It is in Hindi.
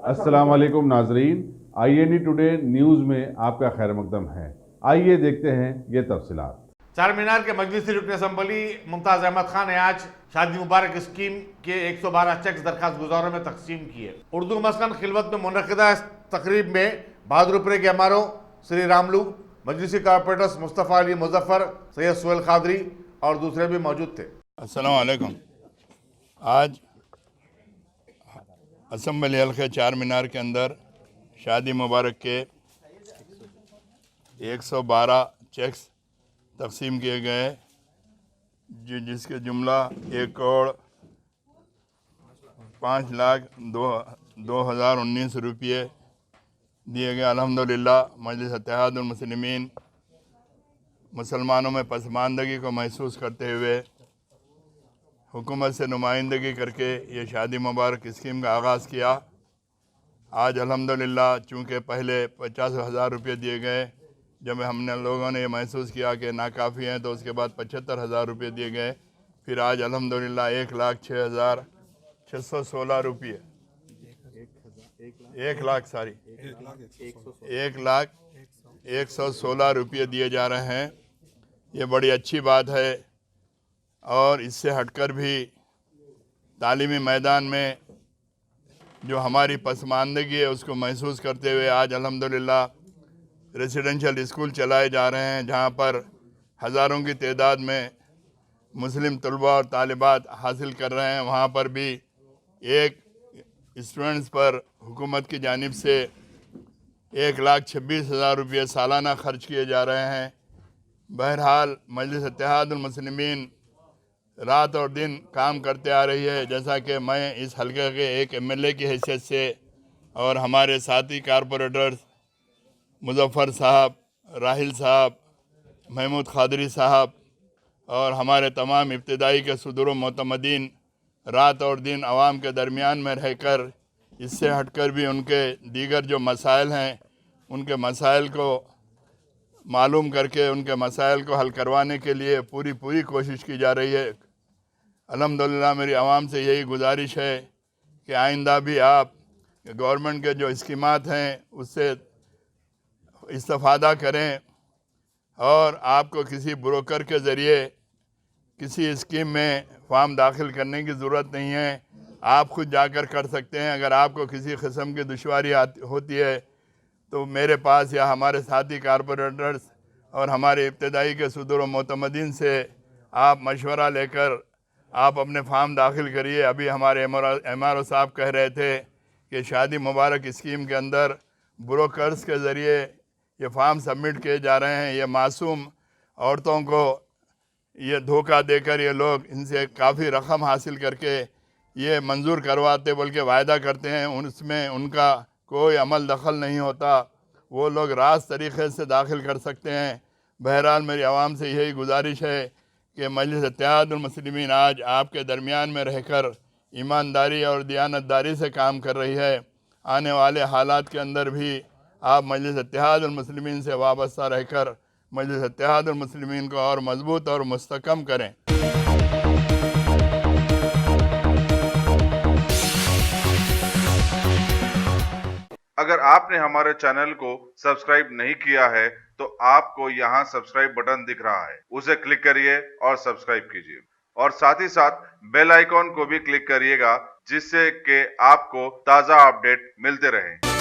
अस्सलाम वालेकुम नाजरीन, INE टुडे न्यूज़ में आपका खैर मकदम है। आइए देखते हैं ये तफसीलात। चार मीनार के मजलिसी रुकन असम्बली मुमताज़ अहमद खान ने आज शादी मुबारक स्कीम के 112 चेक्स दरखास्त गुजारों में तकसीम किए। उर्दू मस्कन खिलवत में मुनक़िदा इस तकरीब में बहादुरपुर के एमआरओ श्री रामलू, मजलिसी कारपोरेटर्स मुस्तफ़ा अली मुजफ्फर, सैयद सुहेल खादरी और दूसरे भी मौजूद थे। अस्सलाम वालेकुम। आज असम्बली हल्के चार मीनार के अंदर शादी मुबारक के 112 चेक्स तकसीम किए गए, जिसके जुमला 1,05,02,019 रुपये दिए गए। अल्हम्दुलिल्लाह मजलिस इत्तेहादुल मुस्लिमीन मुसलमानों में पसमानदगी को महसूस करते हुए हुकूमत से नुमाइंदगी करके ये शादी मुबारक स्कीम का आगाज़ किया। आज अल्हम्दुलिल्लाह चूँकि पहले 50,000 रुपये दिए गए, जब हमने लोगों ने ये महसूस किया कि नाकाफ़ी हैं तो उसके बाद 75,000 रुपये दिए गए। फिर आज अल्हम्दुलिल्लाह 1,06,616 रुपये 1,01,16 रुपये दिए जा रहे हैं। ये बड़ी अच्छी बात है और इससे हटकर भी तालीमी मैदान में जो हमारी पसमानदगी है उसको महसूस करते हुए आज अल्हम्दुलिल्लाह रेसिडेंशियल स्कूल चलाए जा रहे हैं, जहाँ पर हज़ारों की तादाद में मुस्लिम तलबा और तालिबात हासिल कर रहे हैं। वहाँ पर भी एक स्टूडेंट्स पर हुकूमत की जानिब से 1,26,000 रुपये सालाना ख़र्च किए जा रहे हैं। बहरहाल मजलिस इत्तेहादुल मुस्लिमीन रात और दिन काम करते आ रही है। जैसा कि मैं इस हलके के एक MLA की हैसियत से और हमारे साथी कारपोरेटर्स मुजफ्फ़र साहब, राहिल साहब, महमूद खादरी साहब और हमारे तमाम इब्तिदाई के सदर मोतमदीन रात और दिन आवाम के दरमियान में रहकर इससे हटकर भी उनके दीगर जो मसाइल हैं उनके मसाइल को मालूम करके उनके मसाइल को हल करवाने के लिए पूरी कोशिश की जा रही है। अल्हम्दुलिल्लाह मेरी आवाम से यही गुजारिश है कि आइंदा भी आप गवर्नमेंट के जो स्कीमात हैं उससे इस्तेफ़ादा करें और आपको किसी ब्रोकर के ज़रिए किसी स्कीम में फॉर्म दाखिल करने की ज़रूरत नहीं है। आप खुद जाकर कर सकते हैं। अगर आपको किसी किस्म की दुश्वारी होती है तो मेरे पास या हमारे साथी कारपोरेटर्स और हमारे इब्तिदाई के सदर मोतमदीन से आप मशवरा लेकर आप अपने फॉर्म दाखिल करिए। अभी हमारे MRO साहब कह रहे थे कि शादी मुबारक स्कीम के अंदर ब्रोकर्स के ज़रिए ये फॉर्म सबमिट किए जा रहे हैं। ये मासूम औरतों को ये धोखा देकर ये लोग इनसे काफ़ी रकम हासिल करके ये मंजूर करवाते बल्कि वायदा करते हैं, उसमें उनका कोई अमल दखल नहीं होता। वो लोग रास्त तरीक़े से दाखिल कर सकते हैं। बहरहाल मेरी आवाम से यही गुजारिश है कि मजलिस इत्तेहादुल मुस्लिमीन आज आपके दरमियान में रहकर ईमानदारी और दियानतदारी से काम कर रही है। आने वाले हालात के अंदर भी आप मजलिस इत्तेहादुल मुस्लिमीन से वाबस्ता रहकर मजलिस इत्तेहादुल मुस्लिमीन को और मजबूत और मुस्तकम करें। अगर आपने हमारे चैनल को सब्सक्राइब नहीं किया है तो आपको यहाँ सब्सक्राइब बटन दिख रहा है, उसे क्लिक करिए और सब्सक्राइब कीजिए और साथ ही साथ बेल आइकॉन को भी क्लिक करिएगा, जिससे कि आपको ताज़ा अपडेट मिलते रहें।